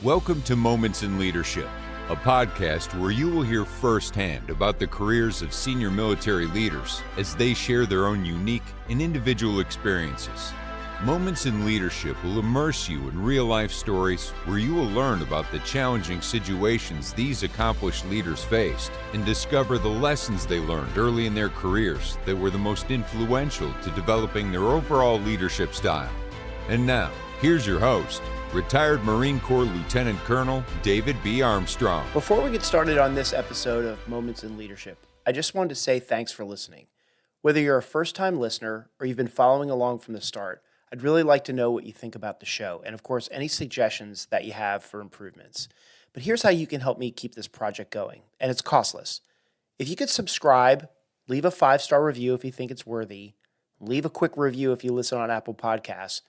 Welcome to Moments in Leadership, a podcast where you will hear firsthand about the careers of senior military leaders as they share their own unique and individual experiences. Moments in Leadership will immerse you in real-life stories where you will learn about the challenging situations these accomplished leaders faced and discover the lessons they learned early in their careers that were the most influential to developing their overall leadership style. And now, here's your host, retired Marine Corps Lieutenant Colonel David B. Armstrong. Before we get started on this episode of Moments in Leadership, I just wanted to say thanks for listening. Whether you're a first-time listener or you've been following along from the start, I'd really like to know what you think about the show and, of course, any suggestions that you have for improvements. But here's how you can help me keep this project going, and it's costless. If you could subscribe, leave a 5-star review if you think it's worthy, leave a quick review if you listen on Apple Podcasts.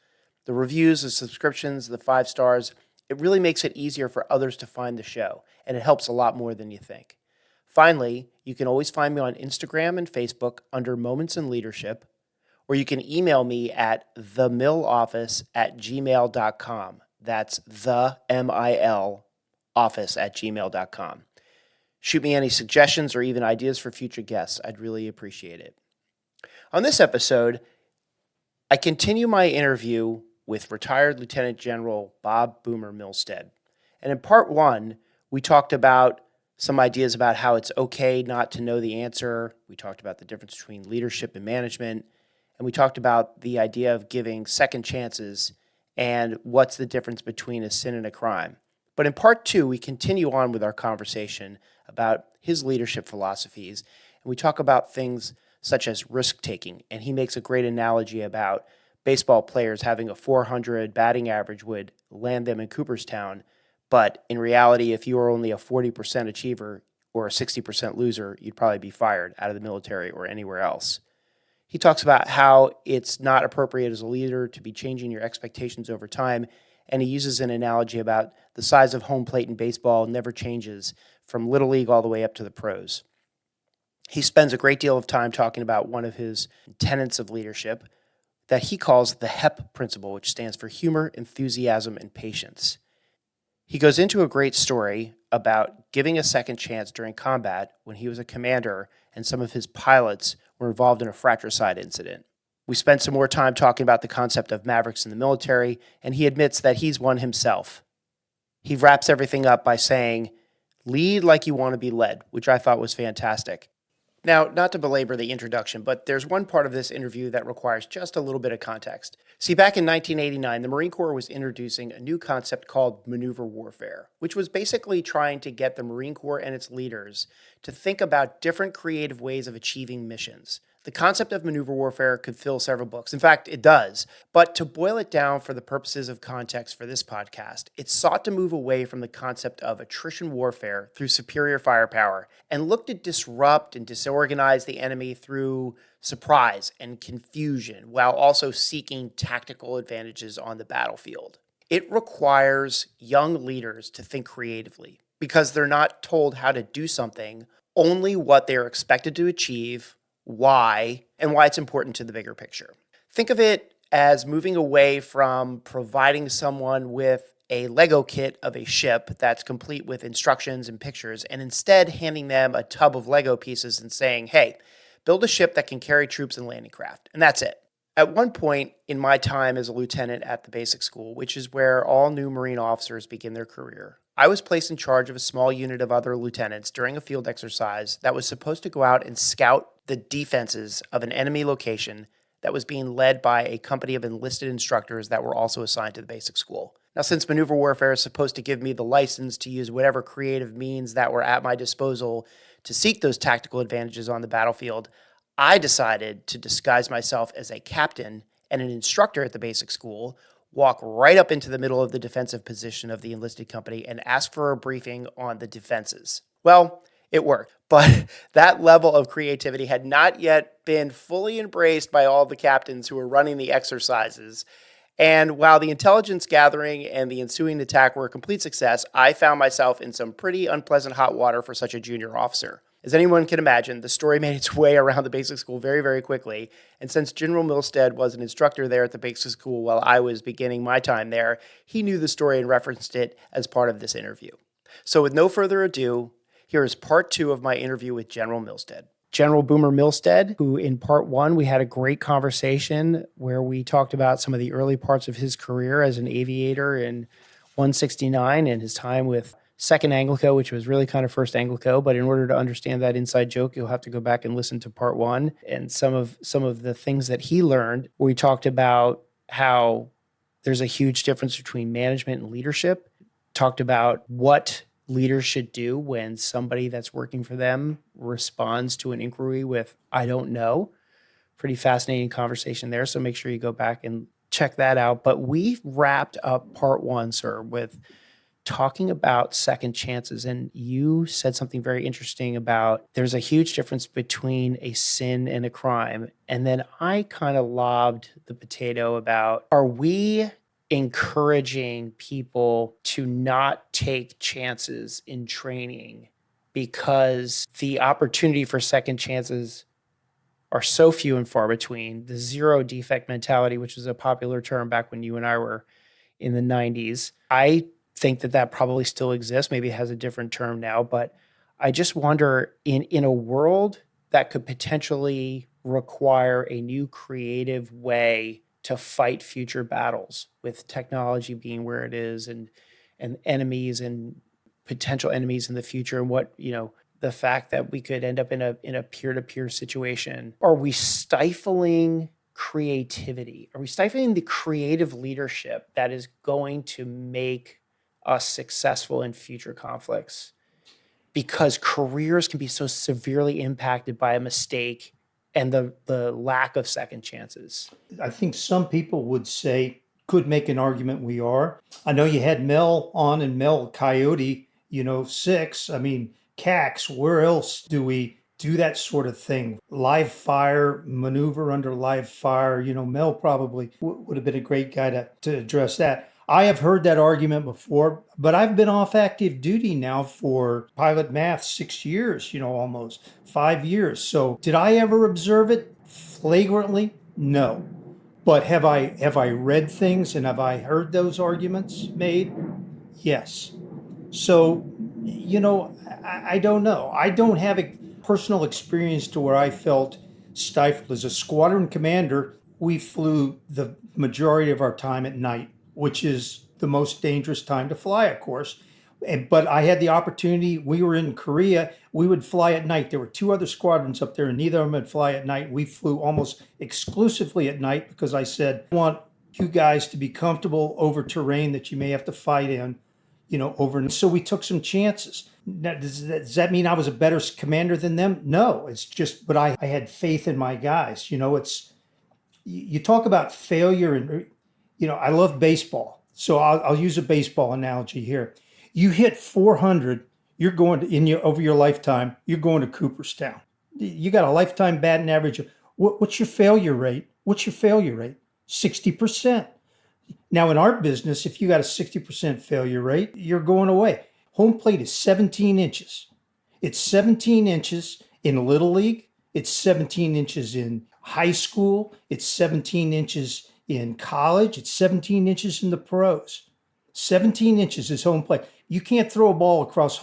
The reviews, the subscriptions, the 5 stars, it really makes it easier for others to find the show, and it helps a lot more than you think. Finally, you can always find me on Instagram and Facebook under Moments in Leadership, or you can email me at themiloffice@gmail.com. That's the M-I-L office@gmail.com. Shoot me any suggestions or even ideas for future guests. I'd really appreciate it. On this episode, I continue my interview with retired Lieutenant General Bob Boomer Milstead. And in part one, we talked about some ideas about how it's okay not to know the answer. We talked about the difference between leadership and management. And we talked about the idea of giving second chances and what's the difference between a sin and a crime. But in part two, we continue on with our conversation about his leadership philosophies. And we talk about things such as risk-taking. And he makes a great analogy about baseball players having a .400 batting average would land them in Cooperstown. But in reality, if you were only a 40% achiever or a 60% loser, you'd probably be fired out of the military or anywhere else. He talks about how it's not appropriate as a leader to be changing your expectations over time, and he uses an analogy about the size of home plate in baseball never changes from Little League all the way up to the pros. He spends a great deal of time talking about one of his tenets of leadership that he calls the HEP principle, which stands for humor, enthusiasm, and patience. He goes into a great story about giving a second chance during combat when he was a commander and some of his pilots were involved in a fratricide incident. We spent some more time talking about the concept of Mavericks in the military, and he admits that he's one himself. He wraps everything up by saying, "Lead like you want to be led," which I thought was fantastic. Now, not to belabor the introduction, but there's one part of this interview that requires just a little bit of context. See, back in 1989, the Marine Corps was introducing a new concept called maneuver warfare, which was basically trying to get the Marine Corps and its leaders to think about different creative ways of achieving missions. The concept of maneuver warfare could fill several books. In fact, it does. But to boil it down for the purposes of context for this podcast, it sought to move away from the concept of attrition warfare through superior firepower and look to disrupt and disorganize the enemy through surprise and confusion while also seeking tactical advantages on the battlefield. It requires young leaders to think creatively because they're not told how to do something, only what they're expected to achieve, why, and why it's important to the bigger picture. Think of it as moving away from providing someone with a Lego kit of a ship that's complete with instructions and pictures, and instead handing them a tub of Lego pieces and saying, "Hey, build a ship that can carry troops and landing craft," and that's it. At one point in my time as a lieutenant at the basic school, which is where all new Marine officers begin their career, I was placed in charge of a small unit of other lieutenants during a field exercise that was supposed to go out and scout the defenses of an enemy location that was being led by a company of enlisted instructors that were also assigned to the basic school. Now, since maneuver warfare is supposed to give me the license to use whatever creative means that were at my disposal to seek those tactical advantages on the battlefield, I decided to disguise myself as a captain and an instructor at the basic school, walk right up into the middle of the defensive position of the enlisted company, and ask for a briefing on the defenses. Well, it worked, but that level of creativity had not yet been fully embraced by all the captains who were running the exercises. And while the intelligence gathering and the ensuing attack were a complete success, I found myself in some pretty unpleasant hot water for such a junior officer. As anyone can imagine, the story made its way around the basic school very, very quickly. And since General Milstead was an instructor there at the basic school while I was beginning my time there, he knew the story and referenced it as part of this interview. So with no further ado, here is part 2 of my interview with General Milstead. General Boomer Milstead, who in part 1, we had a great conversation where we talked about some of the early parts of his career as an aviator in 169 and his time with 2nd Anglico, which was really kind of 1st Anglico. But in order to understand that inside joke, you'll have to go back and listen to part 1 and some of the things that he learned. We talked about how there's a huge difference between management and leadership, talked about what leaders should do when somebody that's working for them responds to an inquiry with, I don't know. Pretty fascinating conversation there. So make sure you go back and check that out. But we wrapped up part 1, sir, with talking about second chances. And you said something very interesting about there's a huge difference between a sin and a crime. And then I kind of lobbed the potato about, are we encouraging people to not take chances in training because the opportunity for second chances are so few and far between? The zero defect mentality, which was a popular term back when you and I were in the 90s. I think that probably still exists. Maybe it has a different term now, but I just wonder in a world that could potentially require a new creative way to fight future battles, with technology being where it is and enemies and potential enemies in the future, and what, the fact that we could end up in a peer-to-peer situation. Are we stifling creativity? Are we stifling the creative leadership that is going to make us successful in future conflicts? Because careers can be so severely impacted by a mistake and the lack of second chances. I think some people would say, could make an argument we are. I know you had Mel on, and Mel Coyote, 6. I mean, CAX, where else do we do that sort of thing? Live fire, maneuver under live fire. Mel probably would have been a great guy to address that. I have heard that argument before, but I've been off active duty now for pilot math 6 years, almost 5 years. So did I ever observe it flagrantly? No. But have I read things and have I heard those arguments made? Yes. So, I don't know. I don't have a personal experience to where I felt stifled. As a squadron commander, we flew the majority of our time at night, which is the most dangerous time to fly, of course. But I had the opportunity. We were in Korea. We would fly at night. There were 2 other squadrons up there, and neither of them would fly at night. We flew almost exclusively at night because I said, I want you guys to be comfortable over terrain that you may have to fight in, over. And so we took some chances. Now, does that mean I was a better commander than them? No, it's just, but I had faith in my guys. You talk about failure, and, I love baseball. So I'll use a baseball analogy here. You hit 400, you're going to, over your lifetime, you're going to Cooperstown. You got a lifetime batting average. What's your failure rate? 60%. Now in our business, if you got a 60% failure rate, you're going away. Home plate is 17 inches. It's 17 inches in Little League. It's 17 inches in high school. It's 17 inches in college. It's 17 inches in the pros. 17 inches is home plate. You can't throw a ball across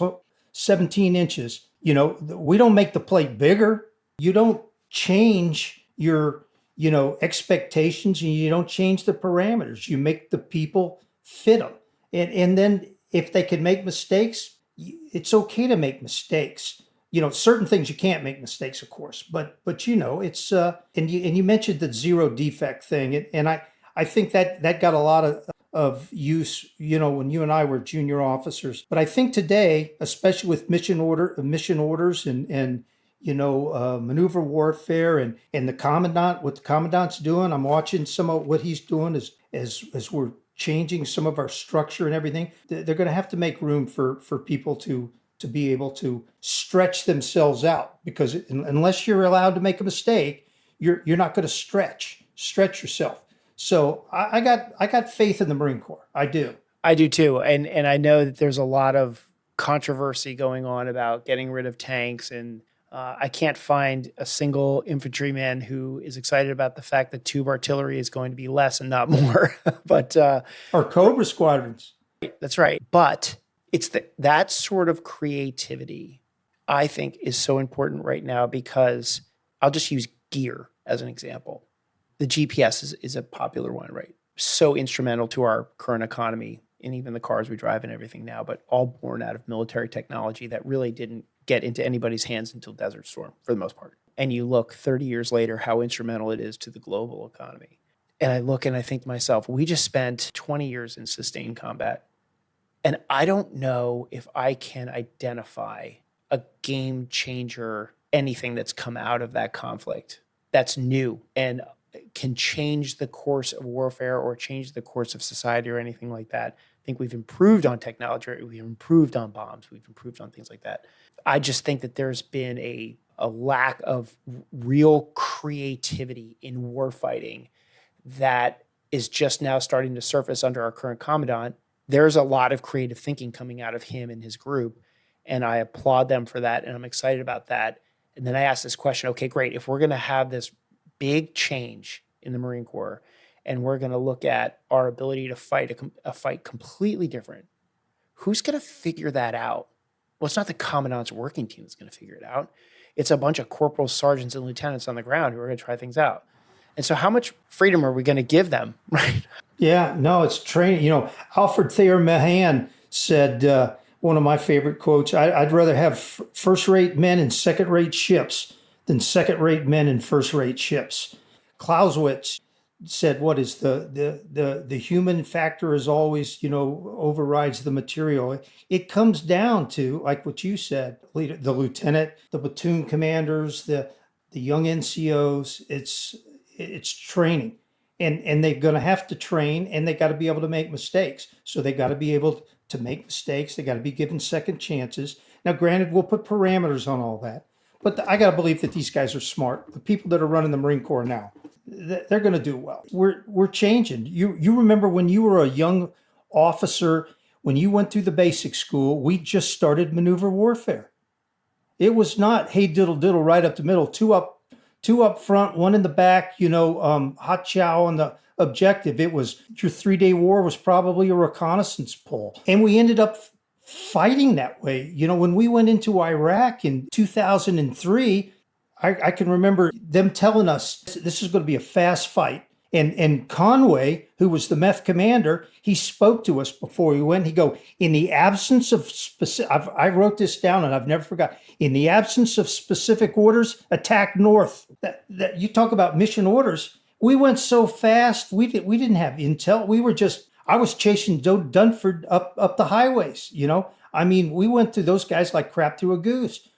17 inches. We don't make the plate bigger. You don't change your, expectations, and you don't change the parameters. You make the people fit them. And then if they can make mistakes, it's okay to make mistakes. Certain things you can't make mistakes, of course, but it's, and you mentioned the zero defect thing. And I think that got a lot of use, when you and I were junior officers. But I think today, especially with mission orders and maneuver warfare and the commandant, what the commandant's doing, I'm watching some of what he's doing as we're changing some of our structure and everything. They're going to have to make room for people to be able to stretch themselves out, because unless you're allowed to make a mistake, you're not going to stretch yourself. So I got faith in the Marine Corps. I do. I do too. And I know that there's a lot of controversy going on about getting rid of tanks and I can't find a single infantryman who is excited about the fact that tube artillery is going to be less and not more. But Or Cobra squadrons. that's right. But it's that sort of creativity, I think, is so important right now because I'll just use gear as an example. The GPS is a popular one, right? So instrumental to our current economy and even the cars we drive and everything now, but all born out of military technology that really didn't get into anybody's hands until Desert Storm for the most part. And you look 30 years later, how instrumental it is to the global economy. And I look and I think to myself, we just spent 20 years in sustained combat. And I don't know if I can identify a game changer, anything that's come out of that conflict that's new and can change the course of warfare or change the course of society or anything like that. I think we've improved on technology. We've improved on bombs. We've improved on things like that. I just think that there's been a lack of real creativity in warfighting that is just now starting to surface under our current commandant. There's a lot of creative thinking coming out of him and his group, and I applaud them for that, and I'm excited about that. And then I asked this question, okay, great. If we're going to have this big change in the Marine Corps, and we're going to look at our ability to fight a fight completely different, who's going to figure that out? Well, it's not the commandant's working team that's going to figure it out. It's a bunch of corporals, sergeants, and lieutenants on the ground who are going to try things out. And so how much freedom are we going to give them, right? Yeah, no, it's training. You know, Alfred Thayer Mahan said, one of my favorite quotes, I'd rather have first-rate men in second-rate ships than second-rate men in first-rate ships. Clausewitz said, what is the human factor is always, overrides the material. It comes down to, like what you said, the lieutenant, the platoon commanders, the young NCOs, it's training. And they're going to have to train, and they got to be able to make mistakes. So they got to be able to make mistakes. They got to be given second chances. Now, granted, we'll put parameters on all that, but I got to believe that these guys are smart. The people that are running the Marine Corps now, they're going to do well. We're changing. You remember when you were a young officer, when you went through the basic school, we just started maneuver warfare. It was not, hey, diddle, diddle, right up the middle, two up front, one in the back, hot chow on the objective. It was your 3-day war was probably a reconnaissance pull. And we ended up fighting that way. When we went into Iraq in 2003, I can remember them telling us this is going to be a fast fight. And Conway, who was the MEF commander, he spoke to us before we went. He go, in the absence of specific, I wrote this down and I've never forgot. In the absence of specific orders, attack north. That you talk about mission orders. We went so fast. We didn't have intel. I was chasing Dunford up the highways. We went through those guys like crap through a goose.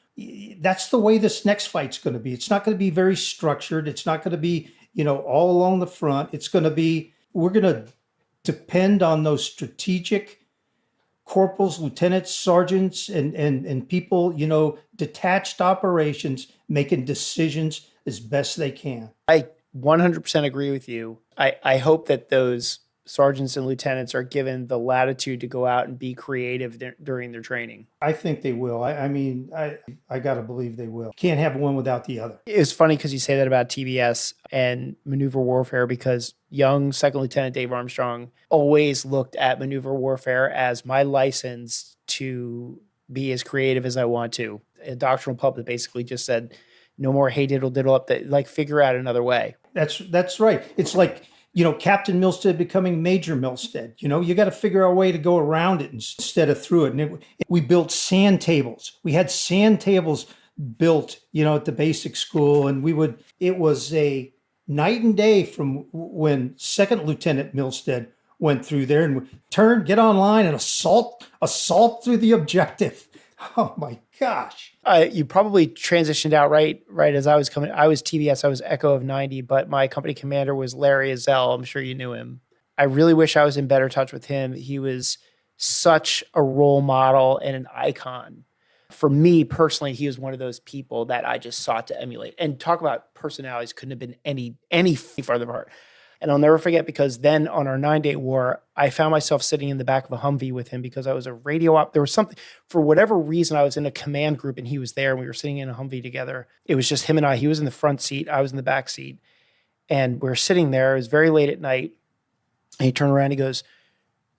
That's the way this next fight's going to be. It's not going to be very structured. It's not going to be, all along the front. It's going to be, we're going to depend on those strategic corporals, lieutenants, sergeants, and people, detached operations making decisions as best they can. I 100% agree with you. I hope that those sergeants and lieutenants are given the latitude to go out and be creative during their training. I think they will. I got to believe they will. Can't have one without the other. It's funny because you say that about TBS and maneuver warfare, because young Second Lieutenant Dave Armstrong always looked at maneuver warfare as my license to be as creative as I want to. A doctrinal pub that basically just said, no more hey diddle diddle up, figure out another way. That's right. It's like, Captain Milstead becoming Major Milstead. You got to figure out a way to go around it instead of through it. And we built sand tables. We had sand tables built, at the basic school. And it was a night and day from when Second Lieutenant Milstead went through there and get online and assault through the objective. Oh my gosh. You probably transitioned out right as I was coming. I was TBS, I was Echo of 90, but my company commander was Larry Azell. I'm sure you knew him. I really wish I was in better touch with him. He was such a role model and an icon. For me personally, he was one of those people that I just sought to emulate. And talk about personalities couldn't have been any farther apart. And I'll never forget, because then on our 9-day war, I found myself sitting in the back of a Humvee with him because I was a radio op. There was something, for whatever reason, I was in a command group and he was there and we were sitting in a Humvee together. It was just him and I. He was in the front seat. I was in the back seat. And we were sitting there. It was very late at night. And he turned around and he goes,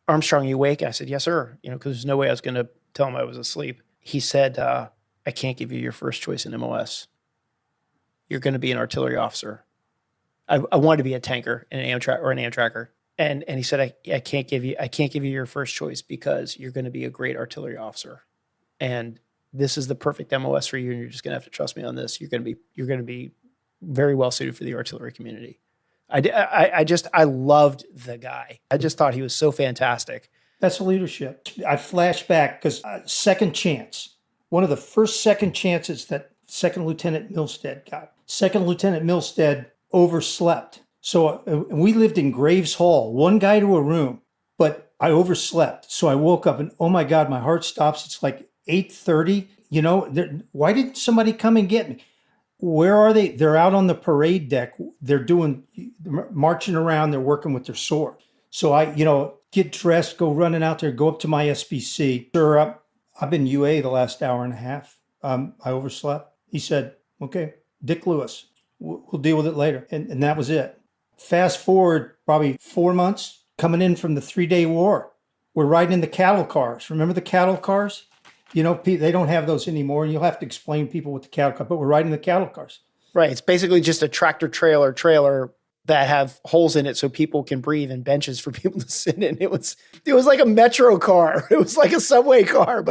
"Armstrong, you awake?" I said, "Yes, sir." Because there's no way I was going to tell him I was asleep. He said, "I can't give you your first choice in MOS. You're going to be an artillery officer." I wanted to be a tanker and an Amtracker. And he said, I can't give you your first choice because you're going to be a great artillery officer. And this is the perfect MOS for you. And you're just going to have to trust me on this. You're going to be very well suited for the artillery community. I loved the guy. I just thought he was so fantastic. That's leadership. I flash back because second chance, one of the first second chances that Second Lieutenant Milstead got. Second Lieutenant Milstead overslept. So we lived in Graves Hall, one guy to a room, but I overslept. So I woke up and, oh my God, my heart stops. It's like 8:30. Why didn't somebody come and get me? Where are they? They're out on the parade deck. They're marching around. They're working with their sword. So I, get dressed, go running out there, go up to my SBC. Sir, I've been UA the last hour and a half. I overslept. He said, "Okay, Dick Lewis. We'll deal with it later." And that was it. Fast forward probably 4 months, coming in from the 3-day war. We're riding in the cattle cars. Remember the cattle cars? They don't have those anymore. And you'll have to explain to people what the cattle car, but we're riding the cattle cars. Right. It's basically just a tractor trailer that have holes in it so people can breathe and benches for people to sit in. It was like a metro car. It was like a subway car,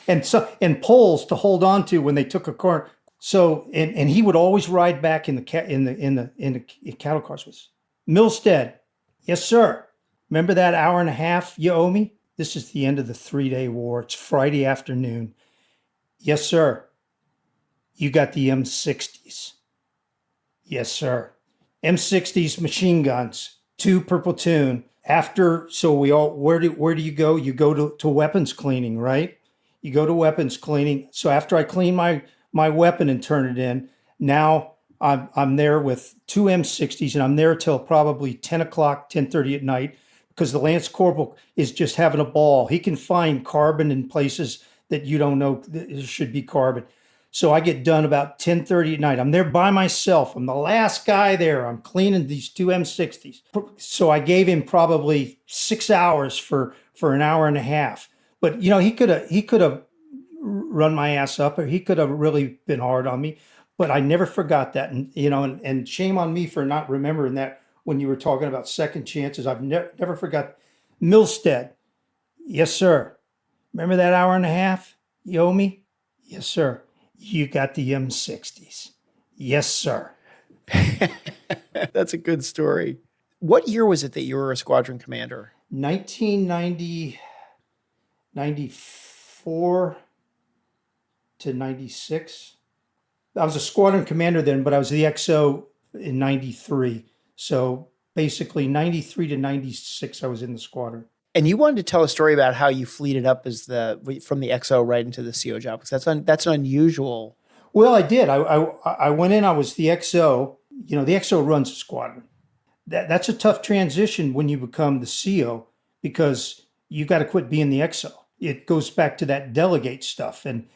and poles to hold on to when they took a car. So, and he would always ride back in the cattle cars with Milstead. "Yes, sir. Remember that hour and a half you owe me? This is the end of the 3-day war. It's Friday afternoon." "Yes, sir." "You got the M60s." "Yes, sir." M60s machine guns, 2 per platoon. Where do you go? You go to weapons cleaning, right? You go to weapons cleaning. So after I clean my weapon and turn it in, now I'm there with 2 M60s, and I'm there till probably 10 o'clock, 10:30 at night, because the Lance Corporal is just having a ball. He can find carbon in places that you don't know there should be carbon. So I get done about 10:30 at night. I'm there by myself. I'm the last guy there. I'm cleaning these 2 M60s. So I gave him probably 6 hours for an hour and a half. But he could have run my ass up, or he could have really been hard on me. But I never forgot that. And shame on me for not remembering that when you were talking about second chances. I've never forgot. Milstead. "Yes, sir. Remember that hour and a half you owe me?" "Yes, sir." "You got the M60s." "Yes, sir." That's a good story. What year was it that you were a squadron commander? 1994 to 96. I was a squadron commander then, but I was the XO in 93. So basically 93 to 96, I was in the squadron. And you wanted to tell a story about how you fleeted up from the XO right into the CO job, because that's unusual. Well, I did. I went in. I was the XO. The XO runs a squadron. That's a tough transition when you become the CO, because you got to quit being the XO. It goes back to that delegate stuff. And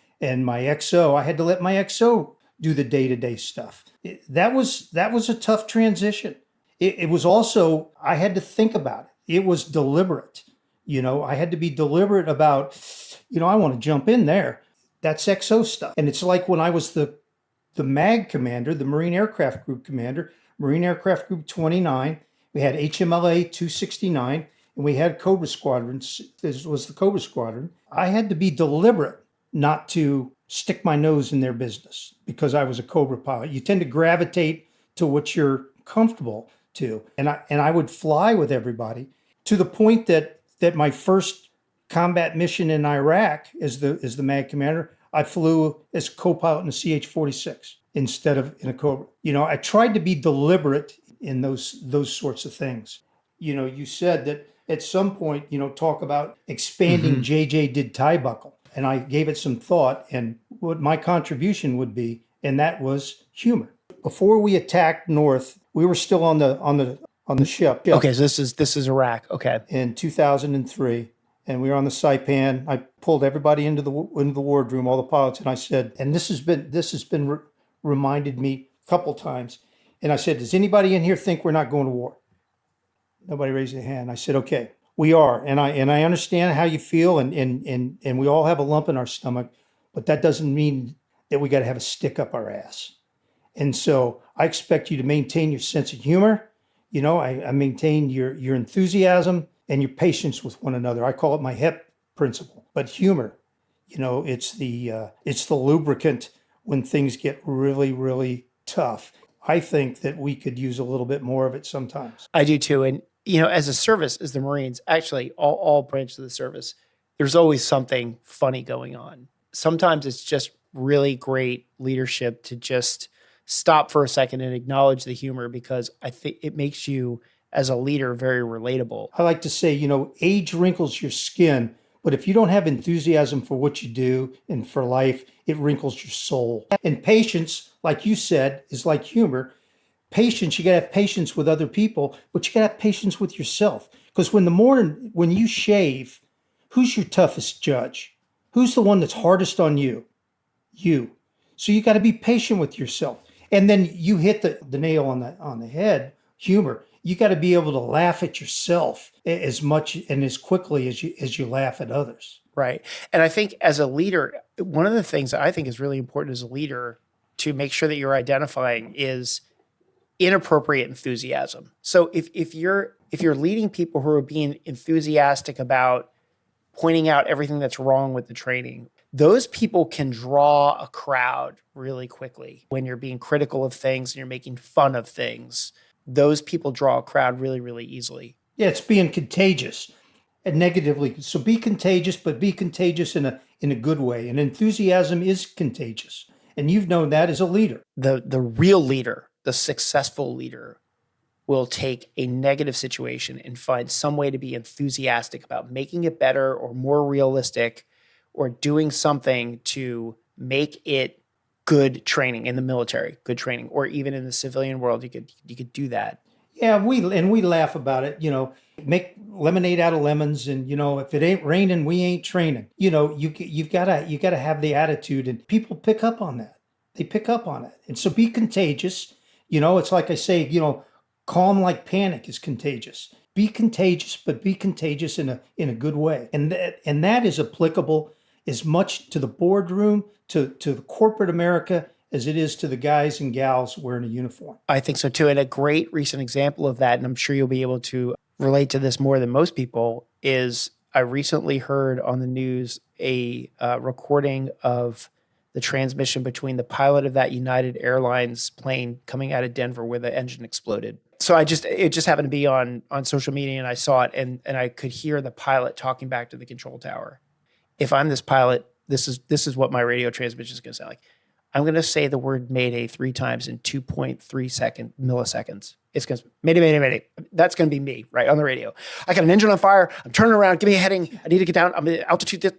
my XO, I had to let my XO do the day-to-day stuff. That was a tough transition. It was also, I had to think about it. It was deliberate. I had to be deliberate about, I want to jump in there. That's XO stuff. And it's like when I was the MAG commander, the Marine Aircraft Group commander, Marine Aircraft Group 29, we had HMLA 269, and we had Cobra squadrons. This was the Cobra squadron. I had to be deliberate not to stick my nose in their business because I was a Cobra pilot. You tend to gravitate to what you're comfortable to. And I would fly with everybody to the point that my first combat mission in Iraq as the MAG commander, I flew as co-pilot in a CH-46 instead of in a Cobra. I tried to be deliberate in those sorts of things. You said that at some point, talk about expanding JJ did tie buckle. And I gave it some thought and what my contribution would be, and that was humor. Before we attacked north, we were still on the on the ship. Okay, so this is Iraq. Okay. In 2003, and we were on the Saipan. I pulled everybody into the wardroom, all the pilots, and I said, and this has been reminded me a couple times, and I said, does anybody in here think we're not going to war? Nobody raised their hand. I said, okay, we are, and I understand how you feel, and we all have a lump in our stomach, but that doesn't mean that we got to have a stick up our ass. And so I expect you to maintain your sense of humor. You know, I maintain your enthusiasm and your patience with one another. I call it my HEP principle. But humor, you know, it's the lubricant when things get really, really tough. I think that we could use a little bit more of it sometimes. I do too. And, you know, as a service, as the Marines, actually all branches of the service, there's always something funny going on. Sometimes it's just really great leadership to just stop for a second and acknowledge the humor, because I think it makes you as a leader very relatable. I like to say, you know, age wrinkles your skin, but if you don't have enthusiasm for what you do and for life, it wrinkles your soul. And patience, like you said, is like humor. Patience, you got to have patience with other people, but you got to have patience with yourself. Because when you shave, who's your toughest judge? Who's the one that's hardest on you? You. So you got to be patient with yourself. And then you hit the nail on the head, humor. You got to be able to laugh at yourself as much and as quickly as you laugh at others. Right. And I think as a leader, one of the things that I think is really important as a leader to make sure that you're identifying is inappropriate enthusiasm. So if you're leading people who are being enthusiastic about pointing out everything that's wrong with the training, those people can draw a crowd really quickly. When you're being critical of things and you're making fun of things, those people draw a crowd really, really easily. Yeah, it's being contagious and negatively. So be contagious, but be contagious in a good way. And enthusiasm is contagious. And you've known that as a leader. The real leader, the successful leader, will take a negative situation and find some way to be enthusiastic about making it better or more realistic, or doing something to make it good training in the military, good training, or even in the civilian world, you could do that. Yeah, we laugh about it, you know, make lemonade out of lemons, and, you know, if it ain't raining, we ain't training. You know, you've got to have the attitude, and people pick up on that. They pick up on it. And so be contagious. You know, it's like I say, you know, calm like panic is contagious. Be contagious, but be contagious in a good way. And that is applicable as much to the boardroom, to the corporate America, as it is to the guys and gals wearing a uniform. I think so too. And a great recent example of that, and I'm sure you'll be able to relate to this more than most people, is I recently heard on the news a recording of the transmission between the pilot of that United Airlines plane coming out of Denver where the engine exploded. So it just happened to be on social media, and I saw it, and I could hear the pilot talking back to the control tower. If I'm this pilot, this is what my radio transmission is going to sound like. I'm going to say the word Mayday 3 times in 2.3 milliseconds. It's going to Mayday, Mayday, Mayday. That's going to be me, right, on the radio. I got an engine on fire. I'm turning around. Give me a heading. I need to get down. I'm at altitude.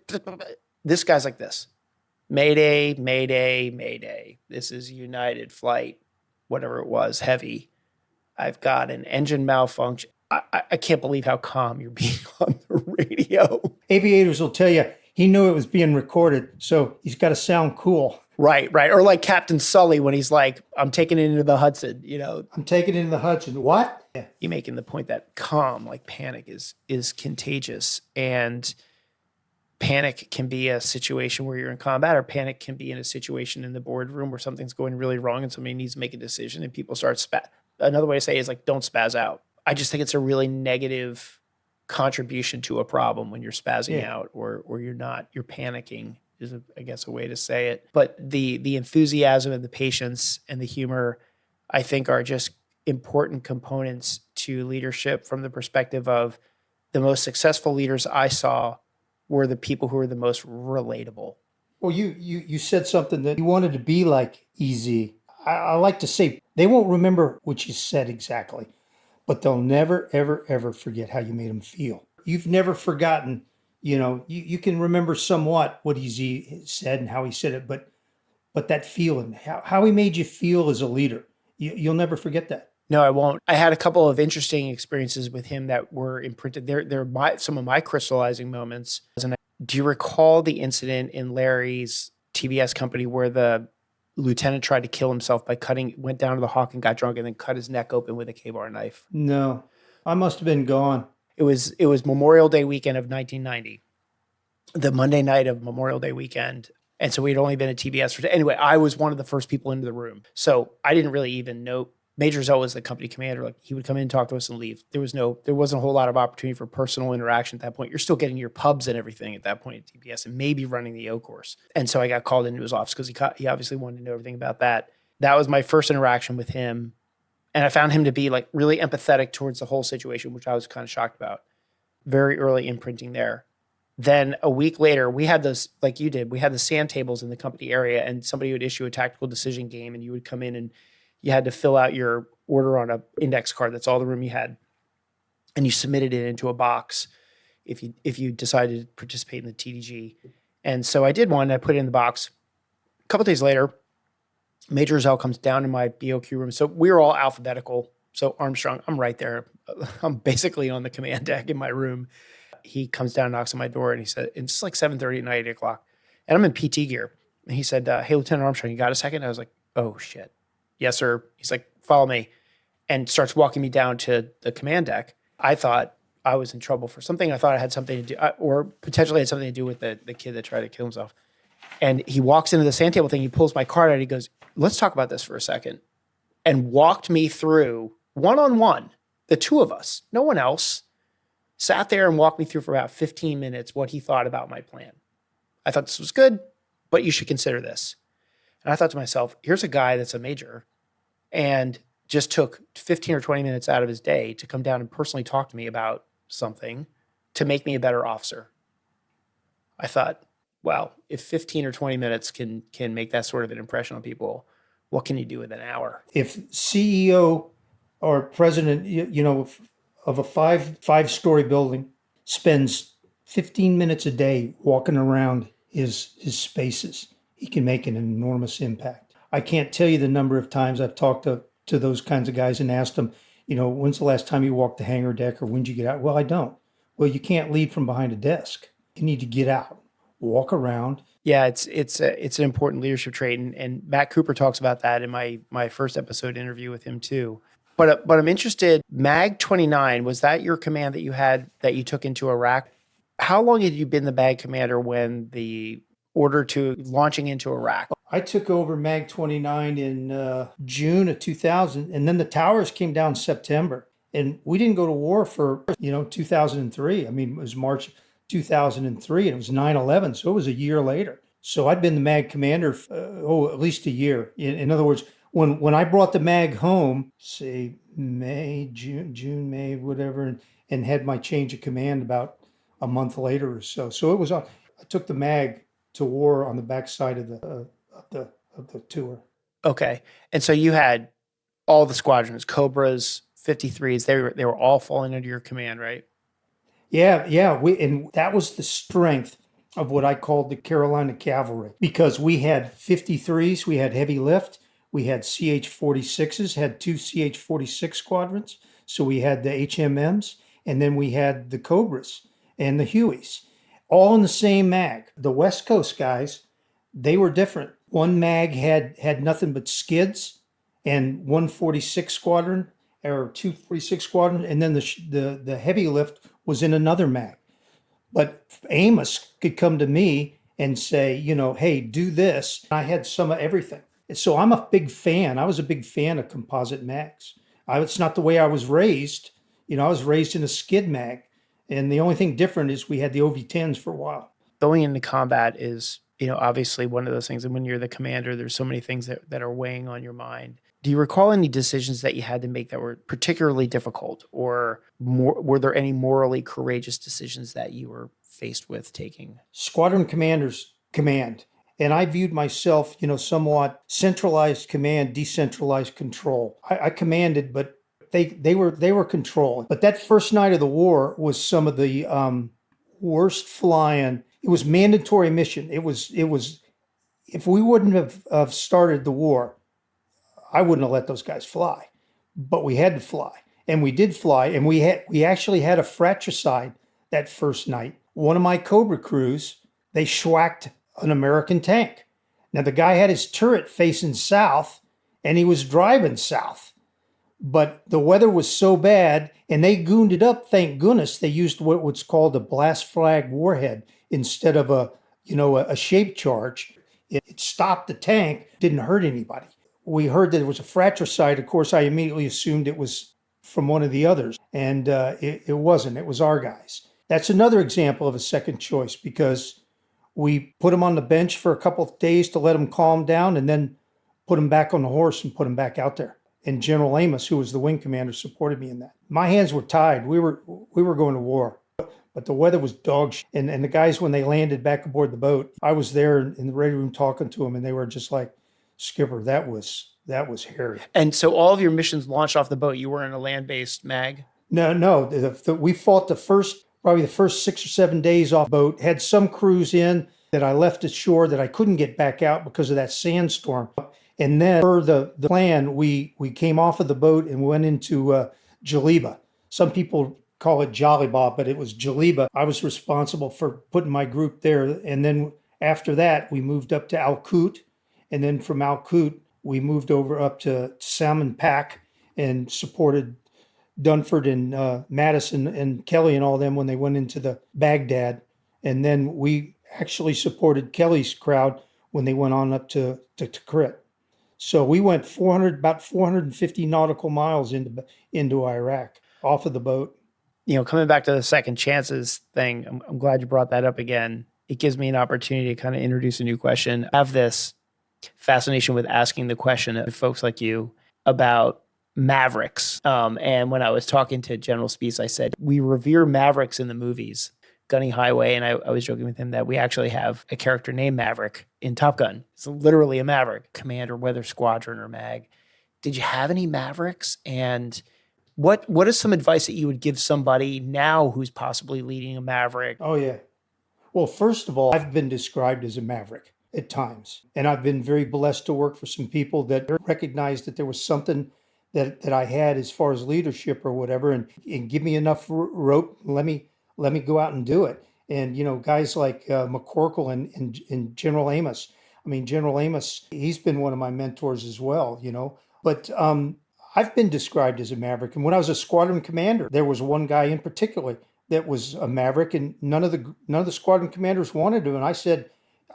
This guy's like this. Mayday, Mayday, Mayday. This is United flight, whatever it was, heavy. I've got an engine malfunction. I can't believe how calm you're being on the radio. Aviators will tell you he knew it was being recorded, so he's got to sound cool. Right. Or like Captain Sully when he's like, I'm taking it into the Hudson, you know. I'm taking it into the Hudson. What? Yeah. You're making the point that calm, like panic, is contagious. And panic can be a situation where you're in combat, or panic can be in a situation in the boardroom where something's going really wrong and somebody needs to make a decision and people start Another way to say it is like, don't spaz out. I just think it's a really negative contribution to a problem when you're spazzing out or you're not, you're panicking is, I guess, a way to say it. But the enthusiasm and the patience and the humor, I think, are just important components to leadership from the perspective of the most successful leaders I saw were the people who were the most relatable. Well, you said something that you wanted to be like EZ. I like to say they won't remember what you said exactly, but they'll never, ever, ever forget how you made them feel. You've never forgotten, you know, you can remember somewhat what EZ said and how he said it, but that feeling, how he made you feel as a leader, you'll never forget that. No, I won't. I had a couple of interesting experiences with him that were imprinted. They're some of my crystallizing moments. And do you recall the incident in Larry's TBS company where the lieutenant tried to kill himself by went down to the Hawk and got drunk and then cut his neck open with a K-bar knife? No, I must have been gone. It was Memorial Day weekend of 1990, the Monday night of Memorial Day weekend. And so we'd only been at TBS anyway, I was one of the first people into the room. So I didn't really even know. Major Zell was the company commander. Like, he would come in and talk to us and leave. There wasn't a whole lot of opportunity for personal interaction at that point. You're still getting your pubs and everything at that point at TBS and maybe running the O course. And so I got called into his office because he obviously wanted to know everything about that. That was my first interaction with him. And I found him to be like really empathetic towards the whole situation, which I was kind of shocked about. Very early imprinting there. Then a week later, we had those, like you did, we had the sand tables in the company area, and somebody would issue a tactical decision game, and you would come in and you had to fill out your order on an index card. That's all the room you had. And you submitted it into a box if you decided to participate in the TDG. And so I did one. I put it in the box. A couple of days later, Major Zell comes down to my BOQ room. So we were all alphabetical. So Armstrong, I'm right there. I'm basically on the command deck in my room. He comes down, knocks on my door, and he said, it's like 7:30 at night, 8 o'clock. And I'm in PT gear. And he said, hey, Lieutenant Armstrong, you got a second? I was like, oh, shit. Yes, sir. He's like, follow me, and starts walking me down to the command deck. I thought I was in trouble for something. I thought I had something to do, or potentially had something to do with the kid that tried to kill himself. And he walks into the sand table thing. He pulls my card out. He goes, let's talk about this for a second. And walked me through one-on-one, the two of us, no one else, sat there and walked me through for about 15 minutes what he thought about my plan. I thought this was good, but you should consider this. And I thought to myself, here's a guy that's a major and just took 15 or 20 minutes out of his day to come down and personally talk to me about something to make me a better officer. I thought, wow, if 15 or 20 minutes can make that sort of an impression on people, what can you do with an hour? If CEO or president, of a five-story building spends 15 minutes a day walking around his spaces, he can make an enormous impact. I can't tell you the number of times I've talked to those kinds of guys and asked them, when's the last time you walked the hangar deck, or when'd you get out? Well, I don't. Well, you can't lead from behind a desk. You need to get out, walk around. Yeah, it's an important leadership trait, and Matt Cooper talks about that in my first episode interview with him too. But I'm interested. MAG 29, was that your command that you had that you took into Iraq? How long had you been the MAG commander when the order to launching into Iraq? I took over MAG 29 in June of 2000, and then the towers came down September. And we didn't go to war for, 2003. I mean, it was March 2003, and it was 9/11, so it was a year later. So I'd been the MAG commander, at least a year. In other words, when I brought the MAG home, say June, May, whatever, and had my change of command about a month later or so. So it was, I took the MAG to war on the backside of the tour. Okay. And so you had all the squadrons, Cobras, 53s, they were all falling under your command, right? Yeah. And that was the strength of what I called the Carolina Cavalry, because we had 53s, we had heavy lift, we had CH-46s, had two CH-46 squadrons. So we had the HMMs, and then we had the Cobras and the Hueys, all in the same MAG. The West Coast guys, they were different. One MAG had nothing but skids, and 146 squadron or 246 squadron, and then the heavy lift was in another MAG. But Amos could come to me and say, hey, do this. I had some of everything. So I'm a big fan. I was a big fan of composite mags. It's not the way I was raised. I was raised in a skid mag. And the only thing different is we had the OV-10s for a while. Going into combat is, obviously one of those things. And when you're the commander, there's so many things that are weighing on your mind. Do you recall any decisions that you had to make that were particularly difficult, or were there any morally courageous decisions that you were faced with taking? Squadron commanders command. And I viewed myself, somewhat centralized command, decentralized control. I commanded, but they were controlling. But that first night of the war was some of the worst flying. It was mandatory mission. It was. If we wouldn't have started the war, I wouldn't have let those guys fly. but we had to fly. And we did fly, and we actually had a fratricide that first night. One of my Cobra crews, they schwacked an American tank. Now the guy had his turret facing south, and he was driving south. But the weather was so bad, and they gooned it up. Thank goodness they used what's called a blast flag warhead instead of a shape charge. It stopped the tank, didn't hurt anybody. We heard that it was a fratricide. Of course, I immediately assumed it was from one of the others, and it wasn't. It was our guys. That's another example of a second choice, because we put them on the bench for a couple of days to let them calm down, and then put them back on the horse and put them back out there. And General Amos, who was the wing commander, supported me in that. My hands were tied. We were going to war, but the weather was dog shit. And the guys, when they landed back aboard the boat, I was there in the ready room talking to them, and they were just like, "Skipper, that was hairy." And so all of your missions launched off the boat. You were in a land-based mag? No. We fought probably the first 6 or 7 days off the boat. Had some crews in that I left ashore that I couldn't get back out because of that sandstorm. And then for the plan, we came off of the boat and went into Jaliba. Some people call it Jaliba, but it was Jaliba. I was responsible for putting my group there. And then after that, we moved up to Al-Qut. And then from Al-Qut, we moved over up to Salmon Pack and supported Dunford and Madison and Kelly and all them when they went into the Baghdad. And then we actually supported Kelly's crowd when they went on up to Tikrit. So we went about 450 nautical miles into Iraq off of the boat. Coming back to the second chances thing, I'm glad you brought that up again. It gives me an opportunity to kind of introduce a new question. I have this fascination with asking the question of folks like you about Mavericks. And when I was talking to General Speece, I said, we revere Mavericks in the movies, Gunny Highway. And I was joking with him that we actually have a character named Maverick in Top Gun. It's literally a Maverick, Commander, Weather Squadron, or MAG. Did you have any Mavericks? And what is some advice that you would give somebody now who's possibly leading a Maverick? Oh, yeah. Well, first of all, I've been described as a Maverick at times. And I've been very blessed to work for some people that recognized that there was something that I had as far as leadership or whatever, and give me enough rope, let me go out and do it. And, guys like McCorkle and General Amos. I mean, General Amos, he's been one of my mentors as well, But I've been described as a Maverick. And when I was a squadron commander, there was one guy in particular that was a Maverick, and none of the squadron commanders wanted him. And I said,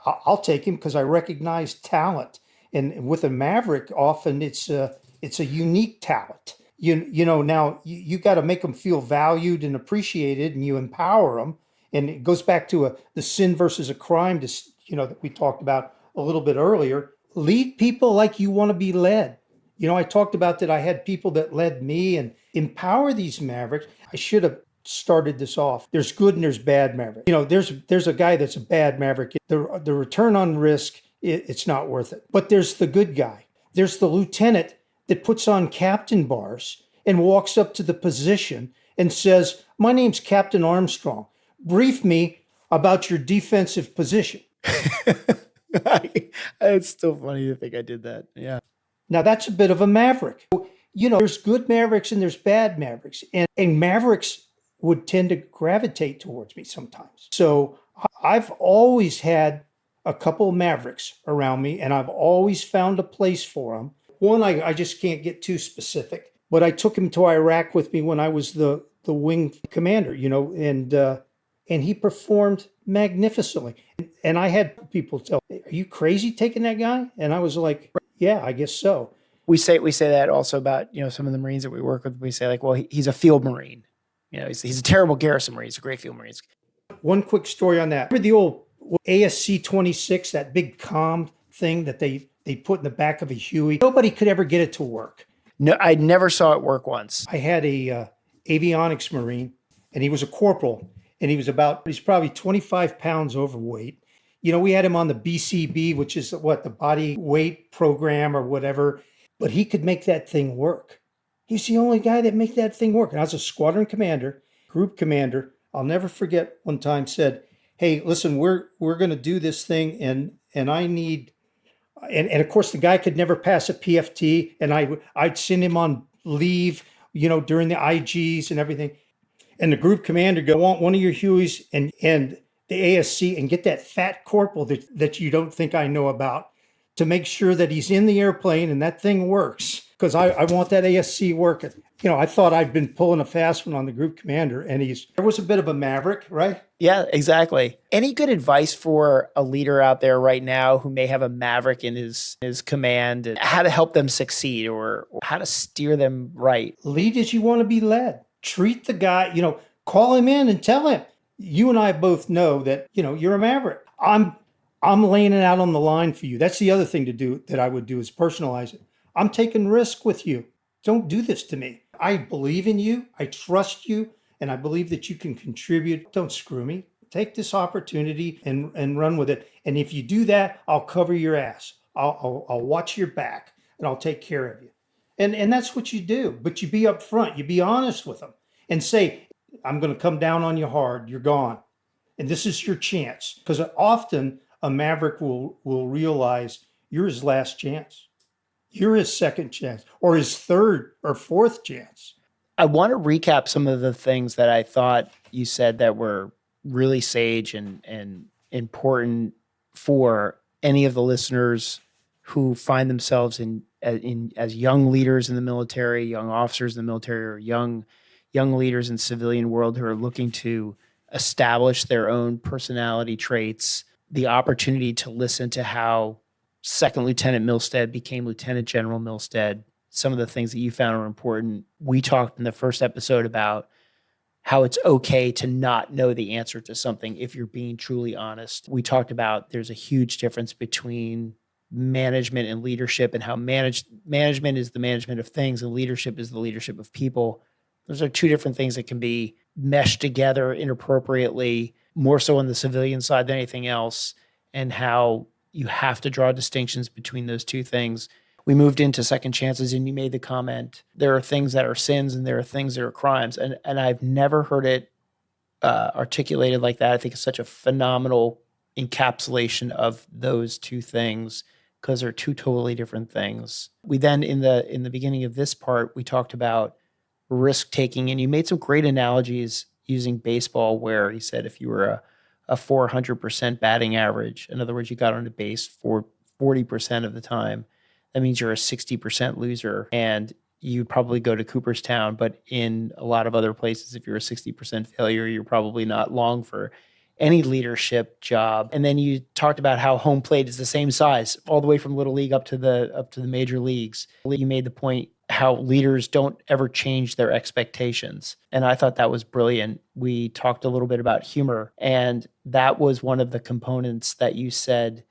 I'll take him because I recognize talent. And with a Maverick, often it's a unique talent. Now you got to make them feel valued and appreciated, and you empower them. And it goes back to the sin versus a crime, that we talked about a little bit earlier. Lead people like you want to be led. I talked about that I had people that led me, and empower these Mavericks. I should have started this off. There's good and there's bad Maverick. There's a guy that's a bad Maverick. The return on risk, it's not worth it. But there's the good guy. There's the lieutenant that puts on captain bars and walks up to the position and says, "My name's Captain Armstrong. Brief me about your defensive position." It's still funny to think I did that. Yeah. Now that's a bit of a Maverick. There's good Mavericks and there's bad Mavericks. And Mavericks would tend to gravitate towards me sometimes. So I've always had a couple of Mavericks around me, and I've always found a place for them. One, I just can't get too specific, but I took him to Iraq with me when I was the wing commander, and he performed magnificently. And I had people tell me, "Are you crazy taking that guy?" And I was like, "Yeah, I guess so." We say that also about, some of the Marines that we work with. We say like, well, he's a field Marine. He's a terrible garrison Marine. He's a great field Marine. One quick story on that. Remember the old ASC-26, that big comm thing that they put in the back of a Huey? Nobody could ever get it to work. No, I never saw it work once. I had a avionics Marine, and he was a corporal, and he's probably 25 pounds overweight. We had him on the BCB, which is the body weight program or whatever, but he could make that thing work. He's the only guy that make that thing work. And I was a squadron commander, group commander. I'll never forget one time said, "Hey, listen, we're going to do this thing, and I need," and of course the guy could never pass a PFT, and I'd send him on leave, during the IGs and everything. And the group commander go, I want one of your Hueys and the ASC and get that fat corporal that you don't think I know about to make sure that he's in the airplane and that thing works. Because I want that ASC working. I thought I'd been pulling a fast one on the group commander, and there was a bit of a maverick, right? Yeah, exactly. Any good advice for a leader out there right now who may have a maverick in his command, and how to help them succeed or how to steer them right? Lead as you want to be led. Treat the guy, call him in and tell him. You and I both know that, you're a maverick. I'm laying it out on the line for you. That's the other thing to do that I would do is personalize it. I'm taking risk with you. Don't do this to me. I believe in you. I trust you. And I believe that you can contribute. Don't screw me. Take this opportunity and run with it. And if you do that, I'll cover your ass. I'll watch your back and I'll take care of you. And that's what you do. But you be upfront. You be honest with them and say, I'm going to come down on you hard. You're gone. And this is your chance. Because often a maverick will realize you're his last chance. You're his second chance or his third or fourth chance. I want to recap some of the things that I thought you said that were really sage and important for any of the listeners who find themselves in as young leaders in the military, young officers in the military, or young leaders in civilian world who are looking to establish their own personality traits. The opportunity to listen to how Second Lieutenant Milstead became Lieutenant General Milstead, some of the things that you found are important. We talked in the first episode about how it's okay to not know the answer to something if you're being truly honest. We talked about there's a huge difference between management and leadership, and how management is the management of things and leadership is the leadership of people. Those are two different things that can be meshed together inappropriately, more so on the civilian side than anything else, and how you have to draw distinctions between those two things. We moved into second chances and you made the comment, there are things that are sins and there are things that are crimes. And I've never heard it articulated like that. I think it's such a phenomenal encapsulation of those two things because they're two totally different things. We then, in the beginning of this part, we talked about risk taking, and you made some great analogies using baseball where he said if you were a 400% batting average, in other words, you got on the base for 40% of the time, that means you're a 60% loser and you'd probably go to Cooperstown. But in a lot of other places, if you're a 60% failure, you're probably not long for any leadership job. And then you talked about how home plate is the same size all the way from little league up to the major leagues. You made the point how leaders don't ever change their expectations. And I thought that was brilliant. We talked a little bit about humor, and that was one of the components that you said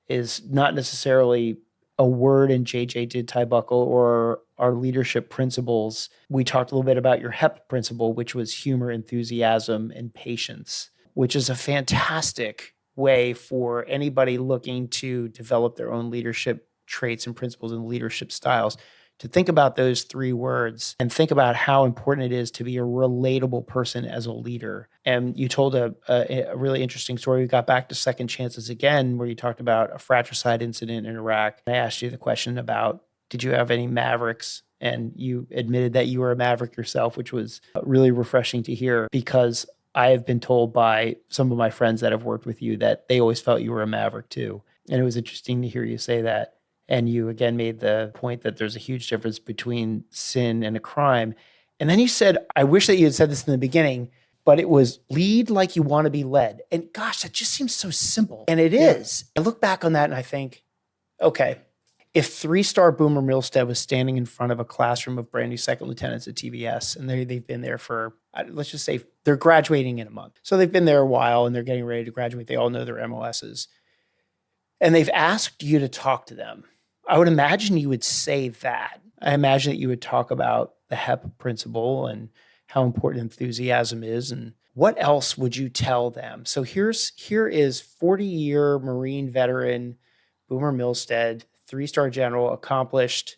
is not necessarily a word in JJ Did Tie Buckle or our leadership principles. We talked a little bit about your HEP principle, which was humor, enthusiasm, and patience, which is a fantastic way for anybody looking to develop their own leadership traits and principles and leadership styles to think about those three words and think about how important it is to be a relatable person as a leader. And you told a really interesting story. We got back to second chances again, where you talked about a fratricide incident in Iraq. I asked you the question about, did you have any Mavericks? And you admitted that you were a Maverick yourself, which was really refreshing to hear, because I have been told by some of my friends that have worked with you that they always felt you were a Maverick too. And it was interesting to hear you say that. And you again made the point that there's a huge difference between sin and a crime. And then you said, I wish that you had said this in the beginning, but it was lead like you want to be led. And gosh, that just seems so simple. And it is. I look back on that and I think, okay, if 3-star Boomer Milstead was standing in front of a classroom of brand new second lieutenants at TVS, and they've been there for, let's just say they're graduating in a month. So they've been there a while and they're getting ready to graduate. They all know their MOSs. And they've asked you to talk to them. I would imagine you would say that. I imagine that you would talk about the HEP principle and how important enthusiasm is. And what else would you tell them? So here is 40-year Marine veteran Boomer Milstead, 3-star general, accomplished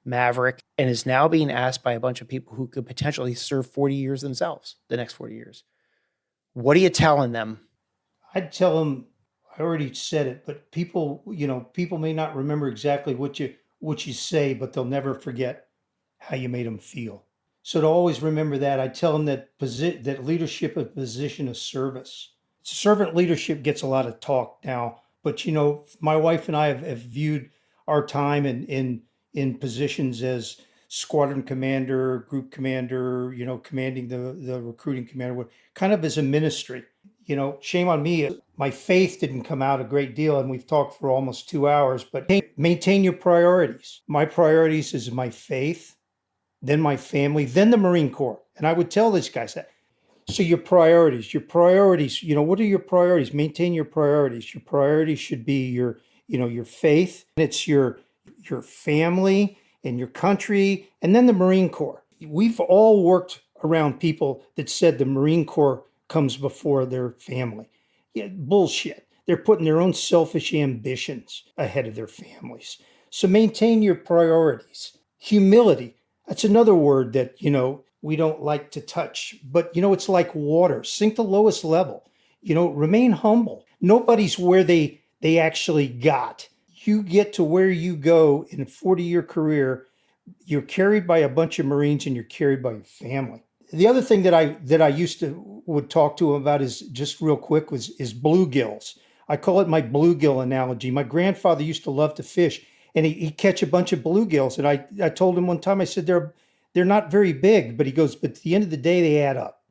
Maverick, and is now being asked by a bunch of people who could potentially serve 40 years themselves, the next 40 years. What are you telling them? I'd tell them, I already said it, but people may not remember exactly what you say, but they'll never forget how you made them feel. So to always remember that, I tell them that that leadership is a position of service. Servant leadership gets a lot of talk now, but my wife and I have viewed our time in positions as squadron commander, group commander, commanding the recruiting commander, kind of as a ministry. Shame on me. My faith didn't come out a great deal, and we've talked for almost 2 hours, but maintain your priorities. My priorities is my faith, then my family, then the Marine Corps. And I would tell these guys that. So your priorities, what are your priorities? Maintain your priorities. Your priorities should be your faith. It's your family and your country, and then the Marine Corps. We've all worked around people that said the Marine Corps comes before their family. Yeah, bullshit. They're putting their own selfish ambitions ahead of their families. So maintain your priorities. Humility. That's another word that, we don't like to touch, but it's like water. Sink the lowest level. Remain humble. Nobody's where they actually got. You get to where you go in a 40-year career. You're carried by a bunch of Marines, and you're carried by your family. The other thing that I would talk to them about is, just real quick, is bluegills. I call it my bluegill analogy. My grandfather used to love to fish, and he'd catch a bunch of bluegills. And I told him one time, I said, they're not very big, but he goes, but at the end of the day, they add up,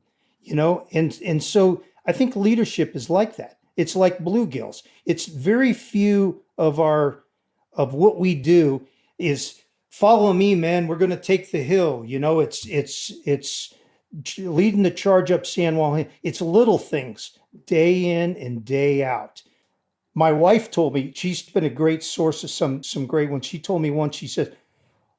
and so I think leadership is like that. It's like bluegills. It's very few of what we do is follow me, man. We're going to take the hill. It's leading the charge up San Juan. It's little things day in and day out. My wife told me, she's been a great source of some great ones. She told me once, she said,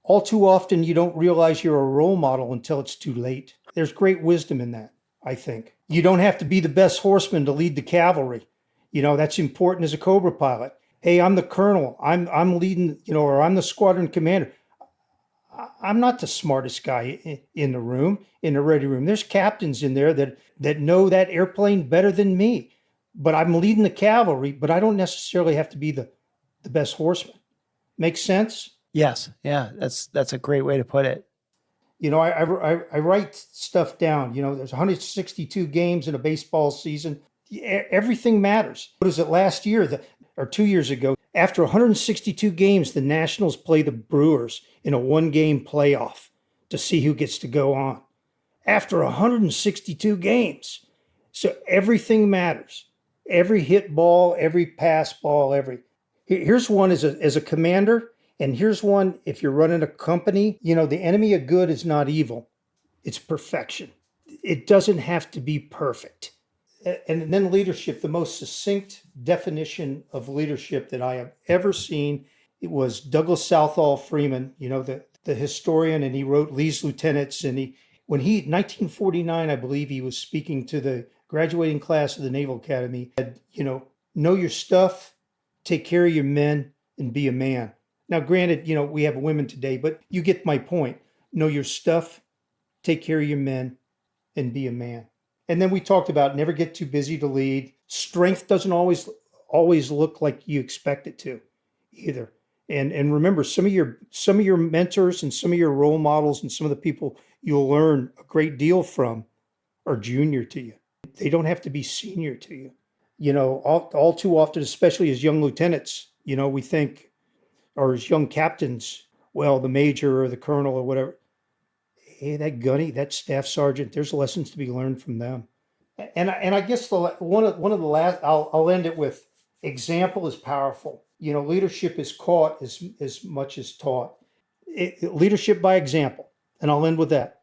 all too often, you don't realize you're a role model until it's too late. There's great wisdom in that, I think. You don't have to be the best horseman to lead the cavalry. That's important as a Cobra pilot. Hey, I'm the colonel. I'm leading, or I'm the squadron commander. I'm not the smartest guy in the room, in the ready room. There's captains in there that know that airplane better than me. But I'm leading the cavalry, but I don't necessarily have to be the best horseman. Make sense? Yes. Yeah. That's a great way to put it. I write stuff down. There's 162 games in a baseball season. Everything matters. What is it, last year or 2 years ago? After 162 games, the Nationals play the Brewers in a one-game playoff to see who gets to go on. After 162 games. So everything matters. Every hit ball, every pass ball, Here's one as a commander. And here's one, if you're running a company, the enemy of good is not evil. It's perfection. It doesn't have to be perfect. And then leadership, the most succinct definition of leadership that I have ever seen, it was Douglas Southall Freeman, the historian, and he wrote Lee's Lieutenants. And 1949, I believe, he was speaking to the graduating class of the Naval Academy, said, know your stuff, take care of your men, and be a man. Now, granted, we have women today, but you get my point. Know your stuff, take care of your men, and be a man. And then we talked about never get too busy to lead. Strength doesn't always look like you expect it to either. And remember, some of your mentors and some of your role models and some of the people you'll learn a great deal from are junior to you. They don't have to be senior to you. All too often, especially as young lieutenants, we think, or as young captains, well, the major or the colonel or whatever, hey, that gunny, that staff sergeant, there's lessons to be learned from them. And I guess one of the last, I'll end it with, example is powerful. Leadership is caught as much as taught. Leadership by example. And I'll end with that.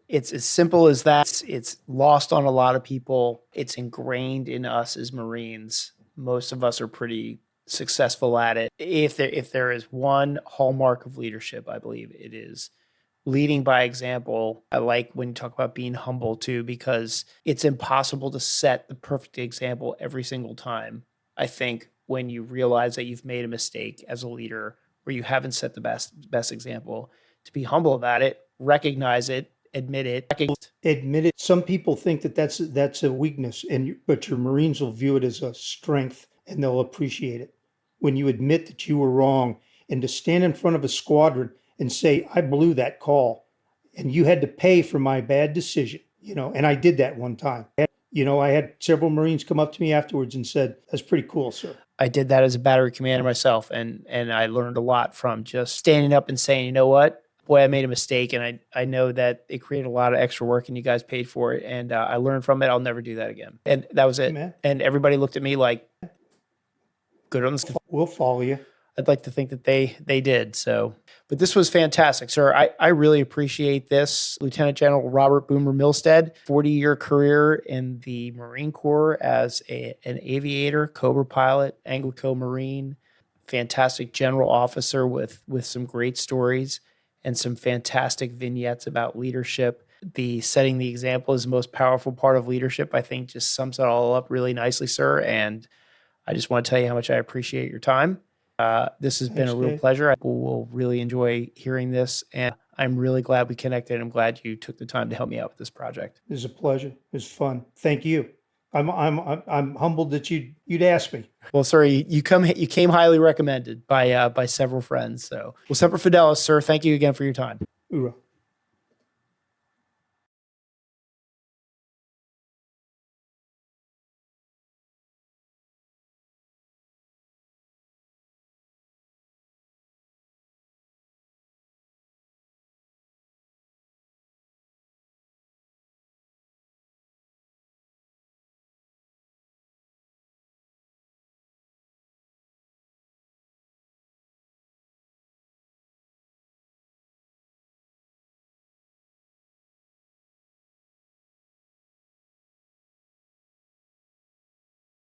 It's as simple as that. It's lost on a lot of people. It's ingrained in us as Marines. Most of us are pretty successful at it. If there is one hallmark of leadership, I believe it is leading by example. I like when you talk about being humble too, because it's impossible to set the perfect example every single time. I think when you realize that you've made a mistake as a leader, where you haven't set the best example, to be humble about it, recognize it, admit it. Some people think that's a weakness, but your Marines will view it as a strength, and they'll appreciate it when you admit that you were wrong, and to stand in front of a squadron and say, I blew that call and you had to pay for my bad decision, and I did that one time. I had several Marines come up to me afterwards and said, that's pretty cool, sir. I did that as a battery commander myself, and I learned a lot from just standing up and saying, you know what? Boy, I made a mistake, and I know that it created a lot of extra work, and you guys paid for it, and I learned from it. I'll never do that again. And that was it. Amen. And everybody looked at me like, good on the. We'll follow you. I'd like to think that they did. So, but this was fantastic, sir. I really appreciate this. Lieutenant General Robert Boomer Milstead, 40-year career in the Marine Corps as an aviator, Cobra pilot, Anglico Marine, fantastic general officer with some great stories and some fantastic vignettes about leadership. The setting the example is the most powerful part of leadership, I think, just sums it all up really nicely, sir. And I just want to tell you how much I appreciate your time. This has been a real pleasure. People will really enjoy hearing this, and I'm really glad we connected. I'm glad you took the time to help me out with this project. It was a pleasure. It was fun. Thank you. I'm humbled that you'd ask me. Well, sir, you came highly recommended by several friends. So, well, Semper Fidelis, sir. Thank you again for your time. Hoorah.